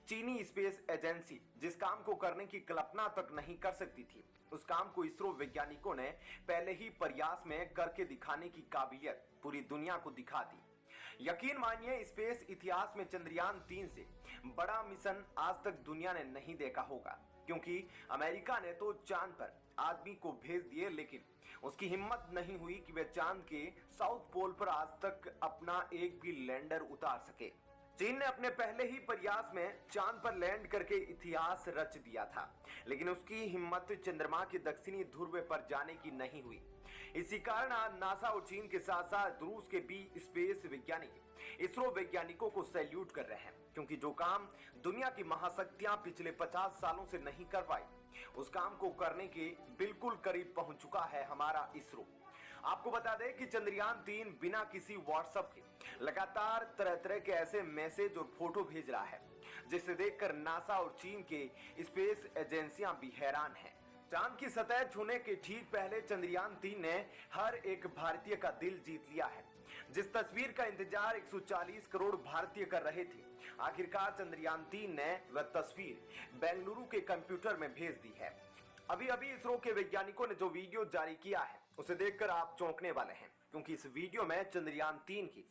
चीनी space agency जिस काम को करने की कल्पना तक नहीं कर सकती थी, उस काम को इसरो वैज्ञानिकों ने पहले ही प्रयास में करके दिखाने की काबिलियत पूरी दुनिया को दिखा दी। यकीन मानिए, स्पेस इतिहास में चंद्रयान 3 से बड़ा मिशन आज तक दुनिया ने नहीं देखा होगा, क्योंकि अमेरिका ने तो चांद पर आदमी को भेज दिए, लेकिन उसकी हिम्मत नहीं हुई कि वे चांद के साउथ पोल पर आज तक अपना एक भी लैंडर उतार सके। चीन ने अपने पहले ही प्रयास में चांद पर लैंड करके इतिहास रच दिया था, लेकिन उसकी हिम्मत चंद्रमा के दक्षिणी ध्रुव पर जाने की नहीं हुई। इसी कारण आज नासा और चीन के साथ साथ रूस के भी स्पेस वैज्ञानिक इसरो वैज्ञानिकों को सैल्यूट कर रहे हैं, क्योंकि जो काम दुनिया की महाशक्तियां पिछले 50 सालों से नहीं कर पाई, उस काम को करने के बिल्कुल करीब पहुंच चुका है हमारा इसरो। आपको बता दें कि चंद्रयान 3 बिना किसी व्हाट्सएप के लगातार तरह तरह के ऐसे मैसेज और फोटो भेज रहा है, जिसे देखकर नासा और चीन के स्पेस एजेंसियां भी हैरान हैं। चांद की सतह छूने के ठीक पहले चंद्रयान 3 ने हर एक भारतीय का दिल जीत लिया है। जिस तस्वीर का इंतजार 140 करोड़ भारतीय कर रहे थे, आखिरकार चंद्रयान 3 ने वह तस्वीर बेंगलुरु के कंप्यूटर में भेज दी है। अभी अभी इसरो के वैज्ञानिकों ने जो वीडियो जारी किया है, उसे देखकर आप चौंकने वाले हैं, क्योंकि इस वीडियो में चंद्रयान 3 की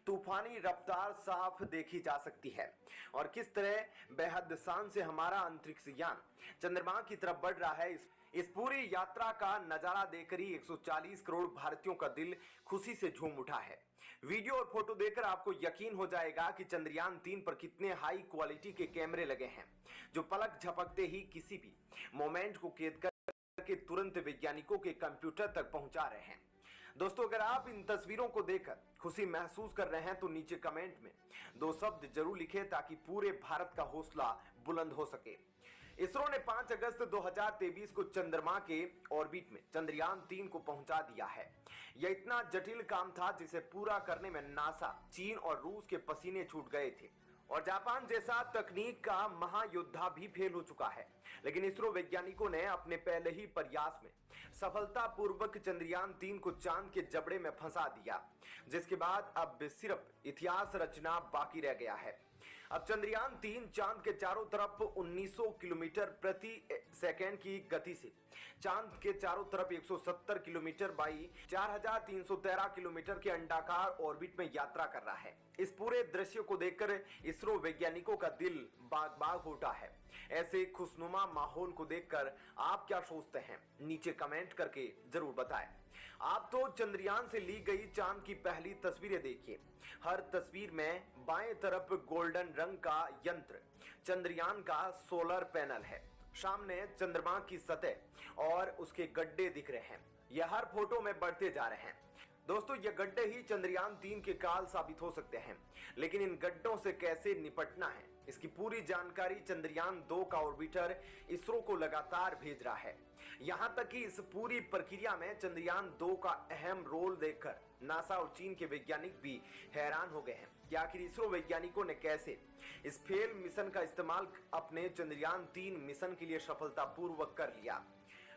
तूफानी रफ्तार साफ देखी जा सकती है और किस तरह बेहद शान से हमारा अंतरिक्ष यान चंद्रमा की तरफ बढ़ रहा है। इस पूरी यात्रा का नजारा देखकर ही 140 करोड़ भारतीयों का दिल खुशी से झूम उठा है। वीडियो और फोटो देखकर आपको यकीन हो जाएगा कि चंद्रयान 3 पर कितने हाई क्वालिटी के कैमरे लगे हैं, जो पलक झपकते ही किसी भी मोमेंट को कैद करके तुरंत वैज्ञानिकों के कंप्यूटर तक पहुंचा रहे हैं। दोस्तों, अगर आप इन तस्वीरों को देखकर खुशी महसूस कर रहे हैं तो नीचे कमेंट में 2 शब्द जरूर लिखें, ताकि पूरे भारत का हौसला बुलंद हो सके। इसरो ने 5 अगस्त 2023 को चंद्रमा के ऑर्बिट में चंद्रयान 3 को पहुंचा दिया है। यह इतना जटिल काम था जिसे पूरा करने में नासा, चीन और रूस के पसीने छूट गए थे, और जापान जैसा तकनीक का महायोद्धा भी फेल हो चुका है। लेकिन इसरो वैज्ञानिकों ने अपने पहले ही प्रयास में सफलतापूर्वक चंद्रयान 3 को चांद के जबड़े में फंसा दिया, जिसके बाद अब सिर्फ इतिहास रचना बाकी रह गया है। अब चंद्रयान 3 चांद के चारों तरफ 1900 किलोमीटर प्रति सेकंड की गति से चांद के चारों तरफ 170 किलोमीटर बाई 4313 किलोमीटर के अंडाकार ऑर्बिट में यात्रा कर रहा है। इस पूरे दृश्य को देखकर इसरो वैज्ञानिकों का दिल बाग बाग उठा है। ऐसे खुशनुमा माहौल को देखकर आप क्या सोचते हैं, नीचे कमेंट करके जरूर बताएं। आप तो चंद्रयान से ली गई चांद की पहली तस्वीरें देखिए। हर तस्वीर में बाएं तरफ गोल्डन रंग का यंत्र चंद्रयान का सोलर पैनल है, सामने चंद्रमा की सतह और उसके गड्ढे दिख रहे हैं। यह हर फोटो में बढ़ते जा रहे हैं। दोस्तों, ये गड्ढे ही चंद्रयान 3 के काल साबित हो सकते हैं, लेकिन इन गड्ढों से कैसे निपटना है, इसकी पूरी जानकारी चंद्रयान 2 का ऑर्बिटर इसरो को लगातार भेज रहा है। यहां तक कि इस पूरी प्रक्रिया में चंद्रयान 2 का अहम रोल देखकर नासा और चीन के वैज्ञानिक भी हैरान हो गए हैं कि आखिर इसरो वैज्ञानिकों ने कैसे इस फेल मिशन का इस्तेमाल अपने चंद्रयान 3 मिशन के लिए सफलतापूर्वक कर लिया।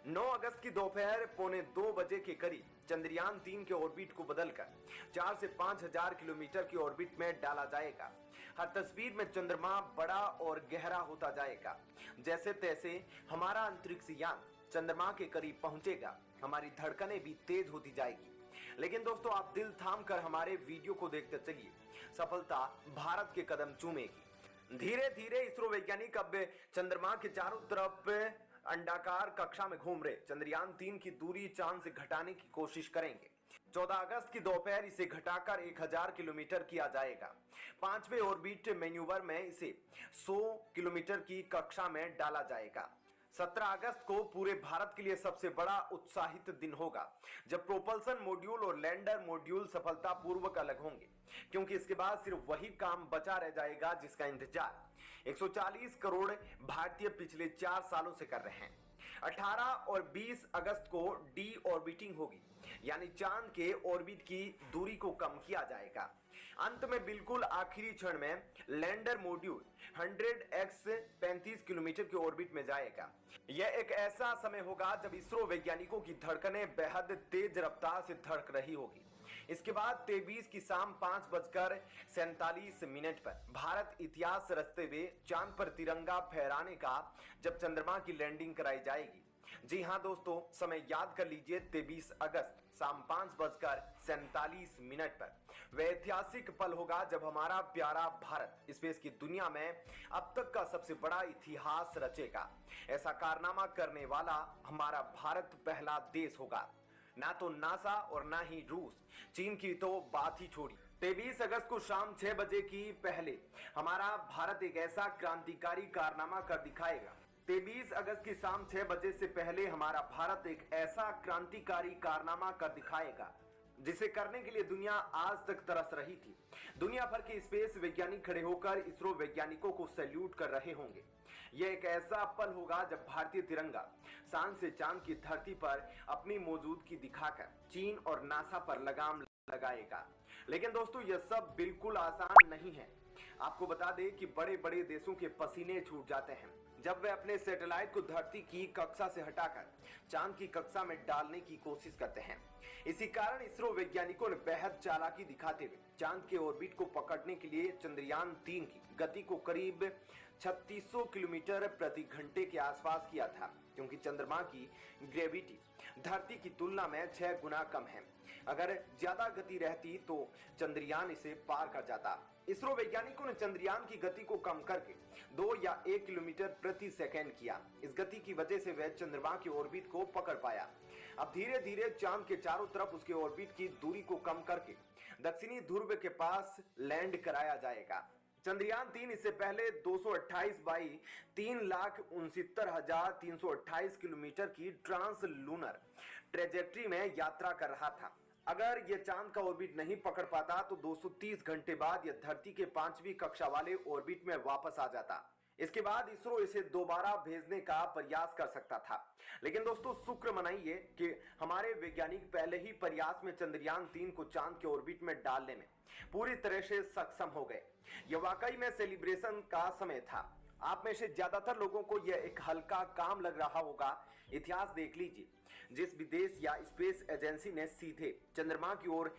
9 अगस्त की दोपहर 1:45 बजे के करीब चंद्रयान 3 के ऑर्बिट को बदलकर 4 से 5000 किलोमीटर की ऑर्बिट में डाला जाएगा। हर तस्वीर में चंद्रमा बड़ा और गहरा होता जाएगा। जैसे तैसे हमारा अंतरिक्ष यान चंद्रमा के करीब पहुंचेगा, हमारी धड़कनें भी तेज होती जाएगी। लेकिन दोस्तों, आप दिल थाम कर हमारे वीडियो को देखते चलिए, सफलता भारत के कदम चूमेगी। धीरे धीरे इसरो वैज्ञानिक अब चंद्रमा के चारों तरफ अंडाकार कक्षा में घूम रहे चंद्रयान 3 की दूरी चांद से घटाने की कोशिश करेंगे। 14 अगस्त की दोपहर इसे घटाकर 1000 किलोमीटर किया जाएगा। 5वें ऑर्बिट मैन्यूवर में इसे 100 किलोमीटर की कक्षा में डाला जाएगा। 17 अगस्त को पूरे भारत के लिए सबसे बड़ा उत्साहित दिन होगा, जब प्रोपल्सन मॉड्यूल और लैंडर मॉड्यूल सफलतापूर्वक अलग होंगे, क्योंकि इसके बाद सिर्फ वही काम बचा रह जाएगा जिसका इंतजार 140 करोड़ भारतीय पिछले 4 सालों से कर रहे हैं। 18 और 20 अगस्त को डी ऑर्बिटिंग होगी, यानी चांद के ऑर्बिट की दूरी को कम किया जाएगा। अंत में बिल्कुल आखिरी क्षण में लैंडर मॉड्यूल 100x 35 किलोमीटर के ऑर्बिट में जाएगा। यह एक ऐसा समय होगा जब इसरो वैज्ञानिकों की धड़कनें बेहद तेज रफ्तार से धड़क रही होगी। इसके बाद 23 की शाम 5:47 पर भारत इतिहास रचते हुए चांद पर तिरंगा फहराने का जब चंद्रमा की लैंडिंग कराई जाएगी। जी हां दोस्तों, समय याद कर लीजिए, 23 अगस्त शाम 5:47 पर वह ऐतिहासिक पल होगा जब हमारा प्यारा भारत स्पेस की दुनिया में अब तक का सबसे बड़ा इतिहास रचेगा। ऐसा कारनामा करने वाला हमारा भारत पहला देश होगा। ना तो नासा और ना ही रूस, चीन की तो बात ही छोड़ी। 23 अगस्त को शाम 6 बजे की पहले हमारा भारत एक ऐसा क्रांतिकारी कारनामा कर दिखाएगा। 23 अगस्त की शाम 6 बजे से पहले हमारा भारत एक ऐसा क्रांतिकारी कारनामा कर दिखाएगा जिसे करने के लिए दुनिया आज तक तरस रही थी। दुनिया भर के स्पेस वैज्ञानिक खड़े होकर इसरो वैज्ञानिकों को सैल्यूट कर रहे होंगे। यह एक ऐसा पल होगा जब भारतीय तिरंगा चांद से चांद की धरती पर अपनी मौजूदगी दिखाकर चीन और नासा पर लगाम लगाएगा। लेकिन दोस्तों, यह सब बिल्कुल आसान नहीं है। आपको बता दें कि बड़े बड़े देशों के पसीने छूट जाते हैं जब वे अपने सैटेलाइट को धरती की कक्षा से हटाकर चांद की कक्षा में डालने की कोशिश करते हैं। इसी कारण इसरो वैज्ञानिकों ने बेहद चालाकी दिखाते हुए चांद के ऑर्बिट को पकड़ने के लिए चंद्रयान 3 की गति को करीब 3600 किलोमीटर प्रति घंटे के आसपास किया था, क्योंकि चंद्रमा की ग्रेविटी धरती की तुलना में 6 गुना कम है। अगर ज्यादा गति रहती तो चंद्रयान इसे पार कर जाता। इसरो वैज्ञानिकों ने चंद्रयान की गति को कम करके 2 या 1 किलोमीटर प्रति सेकंड किया। इस गति की वजह से वह चंद्रमा के ऑर्बिट को पकड़ पाया। अब धीरे धीरे चांद के चारों तरफ उसके ऑर्बिट की दूरी को कम करके दक्षिणी ध्रुव के पास लैंड कराया जाएगा। चंद्रयान 3 इससे पहले 228 बाई 3,69,328 किलोमीटर की ट्रांस लूनर ट्रेजेक्ट्री में यात्रा कर रहा था। अगर यह चांद का ऑर्बिट नहीं पकड़ पाता तो 230 घंटे बाद यह धरती के 5वीं कक्षा वाले ऑर्बिट में वापस आ जाता। इसके बाद इसरो इसे दोबारा भेजने का प्रयास कर सकता था। लेकिन दोस्तों, शुक्र मनाइए कि हमारे वैज्ञानिक पहले ही प्रयास में चंद्रयान 3 को चांद के ऑर्बिट में डालने में पूरी तरह से सक्षम हो गए। यह वाकई में सेलिब्रेशन का समय था। आप में से ज्यादातर लोगों को यह एक हल्का काम लग रहा होगा। इतिहास देख लीजिए, जिस भी देश या स्पेस एजेंसी ने सीधे चंद्रमा की ओर